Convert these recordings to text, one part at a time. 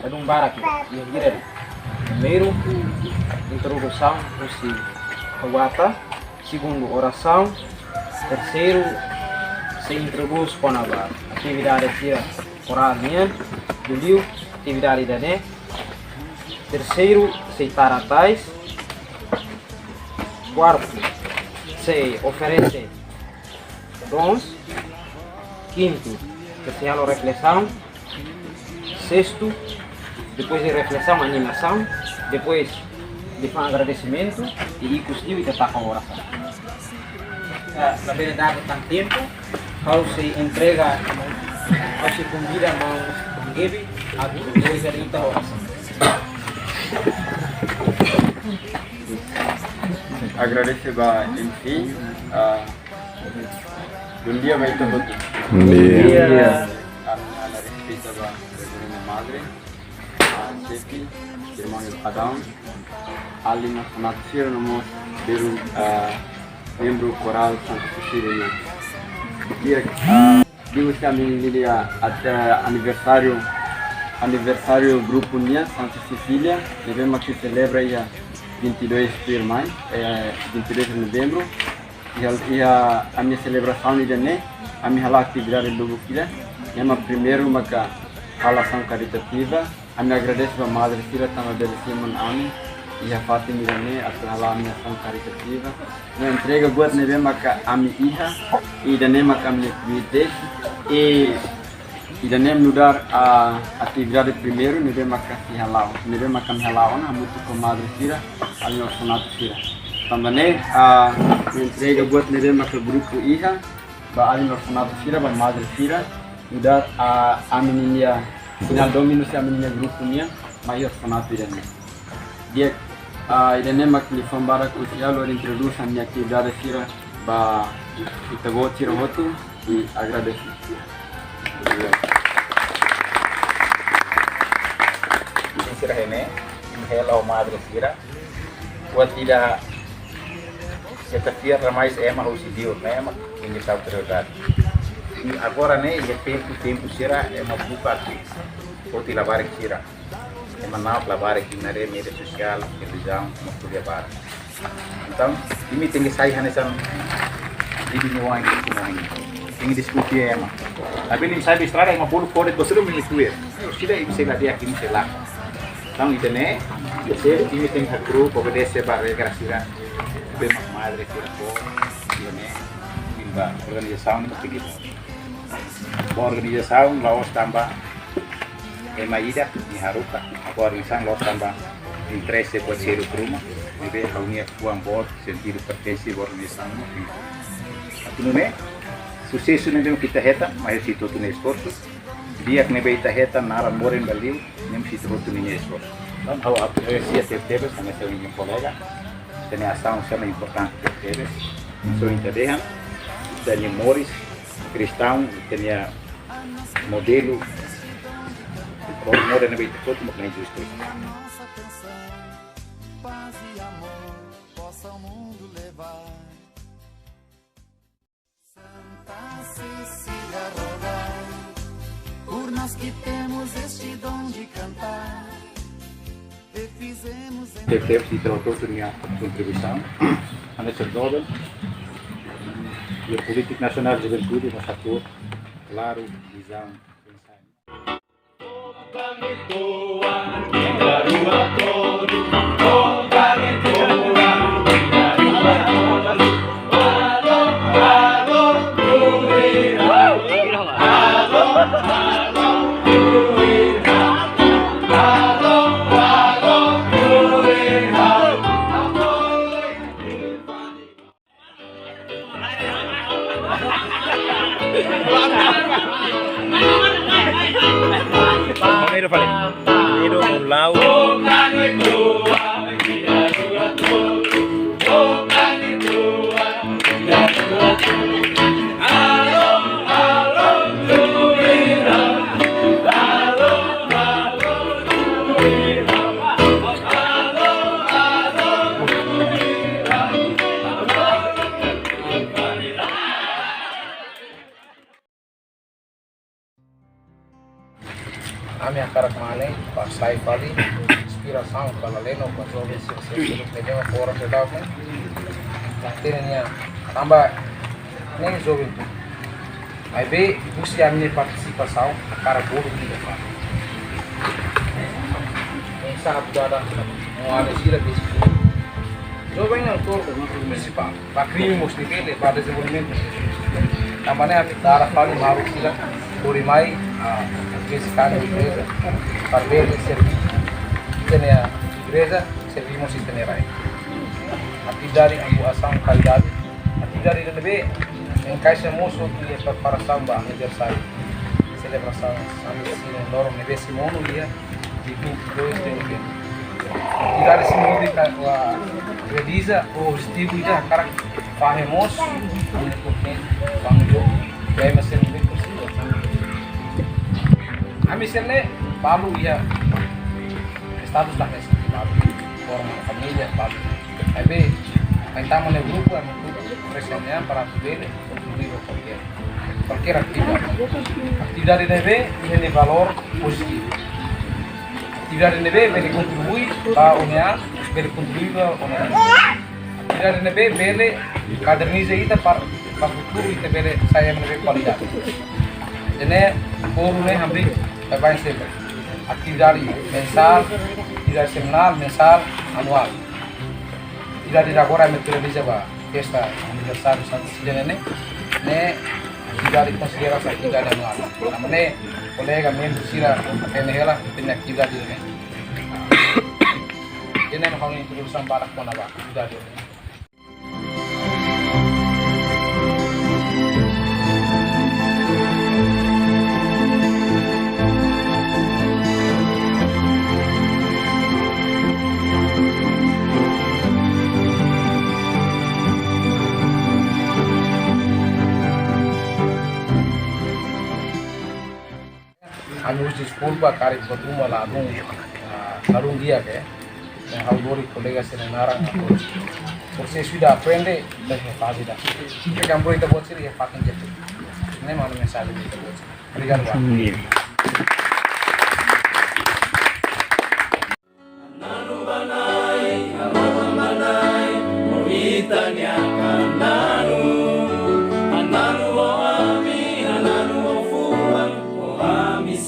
um bar aqui. E direto. Primeiro, introdução do Kawata. Segundo, oração. Terceiro, se introduz com a atividade aqui, coral minha, do Liu, atividade da Né. Terceiro, se taratais. Quarto, se oferece dons. Quinto, especial reflexão. Sexto, depois de reflexão, animação. Depois de agradecimento e custiu e tentar com a oração. Na verdade, tem tempo, ao se entrega, ao se convida a mão Gaby, a depois da oração. Agradecer a MC, bom dia vai ter outro. Bom dia. A respeito da minha madre, a chefe, irmão do Adão, ali na Natsir, nós temos membro coral Santa Cecília. Dia que a minha até aniversário grupo Nia Santa Cecília, devemos que celebra aí 22 de maio, 22 de novembro, e a minha celebração de né, a minha atividade do Bukira, é uma primeira uma relação caritativa, a minha agradeço a Madre Sira também dele Simon Ami e a Fátima né, a minha ação caritativa, eu entrega buat neve maka a minha filha e da nem maka a minha atividade e da nem mudar a atividade primeiro neve maka si halau, neve maka mi halau na muito com Madre Sira a minha orfanato Sira. Também a entrega buat neve maka grupo Iha ba a minha orfanato Sira ba Madre Sira mudar a menina final domino se a menina grupo minha maior orfanato Irene. Dia Irene mak li fambara crucial or introduz a minha atividade Sira ba itabo tiro hotu e agradeço. Sira Rene, hello Madre Sira. Buat tidak setiap ramai saya mau sidio, memang ini tahu terdekat. Agora né, é tempo Sira é uma buka aqui, ou te lavar aqui Sira, é uma nova lavar aqui na rede social, televisão, uma coisa para. Então, ini tem que sair nessa vídeo no ar aqui, tem que discutir é uma. Tapi ini saya estrada uma bolo pode você não me mistura. Sira isso se vai aqui no celular. Então, isso né, você ini tem que grupo obedece para regra Sira, bem madre Sira por, né, bimba organização não tem a organização laos tambah emaida ni haruka a organização laos tambah interesse buat seru rumah nebe haunia kuam bot sentido pertenci organização aqui no né sucesso nebe kita heta mas se todo no esforço dia que nebe ita heta nara moren baliu nem se todo no esforço então hau apreciação teve sama seu colega tem ação sama importante teve so interdehan Daniel Morris cristão tinha modelo role model na beito foto mo kanay justo nossa atenção, paz e amor possa o mundo levar. Santa Cecília rogai por nós que temos este dom de cantar e fizemos teve se tratou minha contribuição a nessa roda e a política nacional de juventude mas ator claro visão Ami akarak mane, pasai fali, inspiração para leno, para jovens se melhor fora de lá, né? Nantinya tambah nem jovem tu. Aí be busca a minha participação para bolo de levar. Em sabe dar uma alegria desse. Jovem não todo principal, para crime mostrar ele para desenvolvimento. Também a dar a fala malu sila, turimai a visitar a igreja, para ver o serviço. Tem a igreja, servimos itinerário. Atividade ação qualidade. Atividade lebih encaixamos untuk preparação para aniversário, celebração Santa Loro nesse mono dia de 22 de novembro. Atividade simbólica realiza o objetivo de cara faremos bangun gaya mesin lebih possível. A misalnya Palu ia status da mesa, forma família Palu. Aí estamos no grupo, presionar para poder construir qualquer atividade. Atividade deve ter valor positivo. Atividade deve contribuir para a união, deve contribuir para a unidade. Atividade deve cadernizar itu para o futuro itu deve saya menjadi kualitas. Jadi, forum hampir terbaik sempre. Atividade mensal, atividade semanal, mensal, anual. Tidak agora materializa ba festa aniversário Santa Cecília ne tidak dikonsiderasi atividade anual. Namanya kolega membro sira penela tem atividade ne. Jadi kalau introdução balak pun apa atividade ne. Anus desculpa cara que botuma lá num dia que algori colegas se narang você sudah aprende dan fazer dah jika kamu itu buat sih ya pakai jadi ini mana mensagem itu buat obrigado Pak.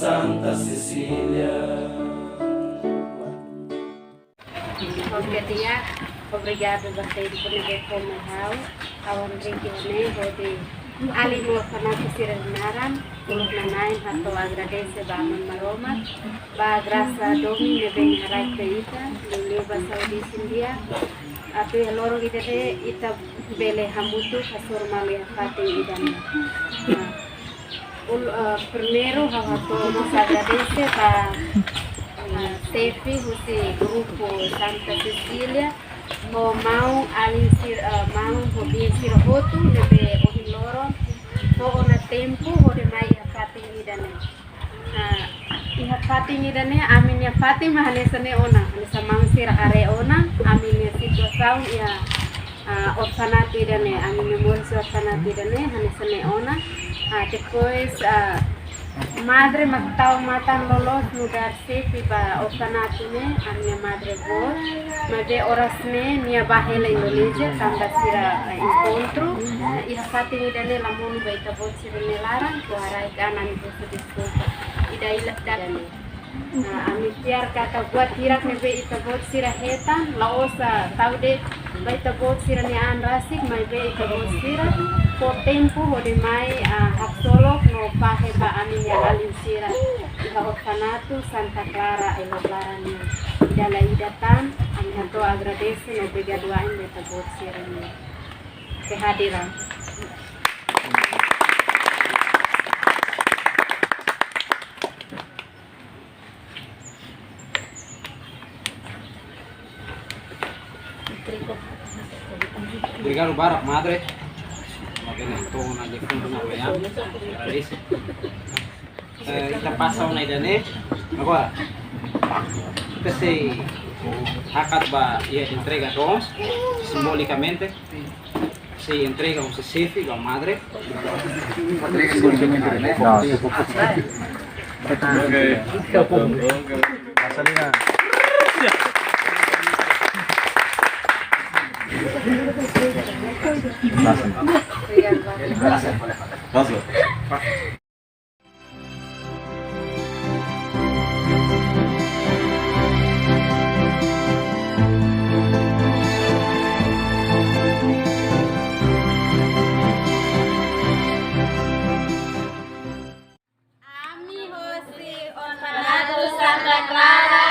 Santa Cecília. Dia, obrigado a vocês por me ver como eu, ao Henrique Rene, ali no canal que se renaram, pelo nanai, eu agradeço a Baman Maroma, a graça a Domi, me vem a Raikaita, me leva a saúde India, a tu eloro idade, ita bele hamutu, a sormali a fate idane. Primeiro, vamos agradecer a Tefi, o grupo Santa Cecília, o mau alinsir mau hobi sirhotu nebe ohiloro, o na tempo hore mai fating idane. Iha fating idane amin ya fating mahanesane ona, hanesa mangsir are ona, amin ya situação ya orfanato idane, amin ya morsi orfanato idane, hanesane ona. Depois madre matau matan lolos mudar sefi ba orfanato ne a minha madre voz mas de horas ne minha bahela Indonesia tanda sira encontro e a fati ni dane la monu ba ita voz sira ne larang to arai kanan itu desculpa e daí dane a mi tiar kata buat tirak ne be ita voz sira hetan la osa taude ba ita voz sira ne an rasik mai be ita voz sira por tempo hode mai hapsolo no pahe ba amin ya alinsira iha orfanato Santa Clara e Loblarani idala idatan amin hato agradece no brigaduain de tabot sirani kehadiran. Obrigado, Barak, madre. Todo na defundo na manhã, isso. Kita passa uma ideia, agora, você akat ba ia entrega dons, simbolicamente, se entrega um CCF, a madre. Gasolina. Ami Jose Orfanato Santa Clara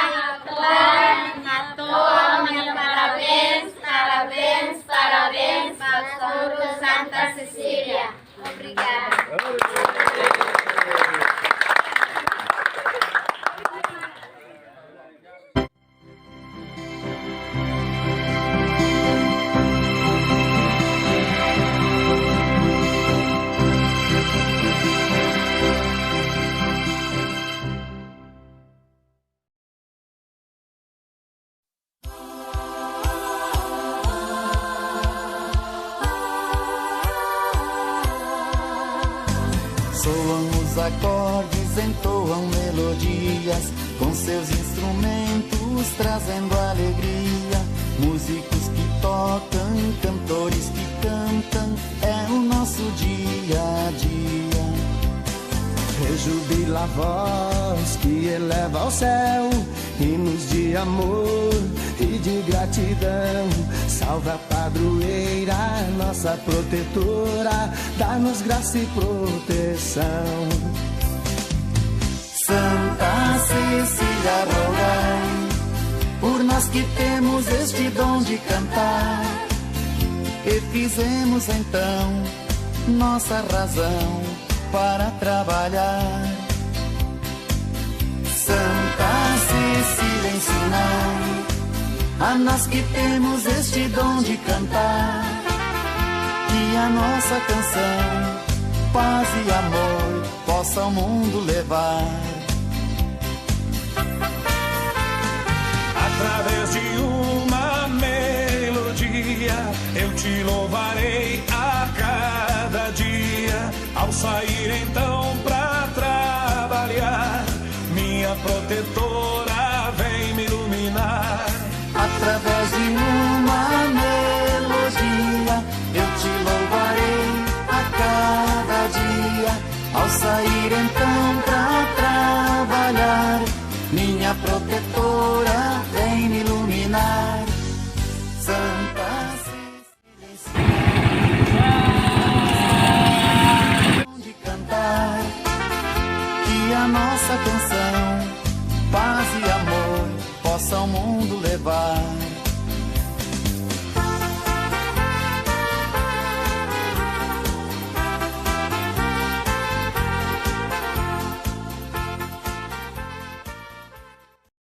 mengaturkan parabéns, parabéns, parabéns para Soro Santa Cecília. Obrigada. Soam os acordes, entoam melodias, com seus instrumentos trazendo alegria. Músicos que tocam, cantores que cantam, é o nosso dia a dia. Rejubila a voz que eleva ao céu, hinos de amor e de gratidão. Salve a padroeira, nossa protetora, dá-nos graça e proteção. Santa Cecília, rogai por nós que temos este dom de cantar, e fizemos então nossa razão para trabalhar. Santa Cecília, ensinai a nós que temos este dom de cantar, que a nossa canção, paz e amor, possa ao mundo levar. Através de uma melodia, eu te louvarei a cada dia. Ao sair então pra trabalhar, minha protetora vem me iluminar. Através de uma melodia, eu te louvarei a cada dia. Ao sair então pra trabalhar, minha protetora vem me iluminar. Santa Cecília, de cantar, que a nossa canção, paz e amor, possa ao mundo levar.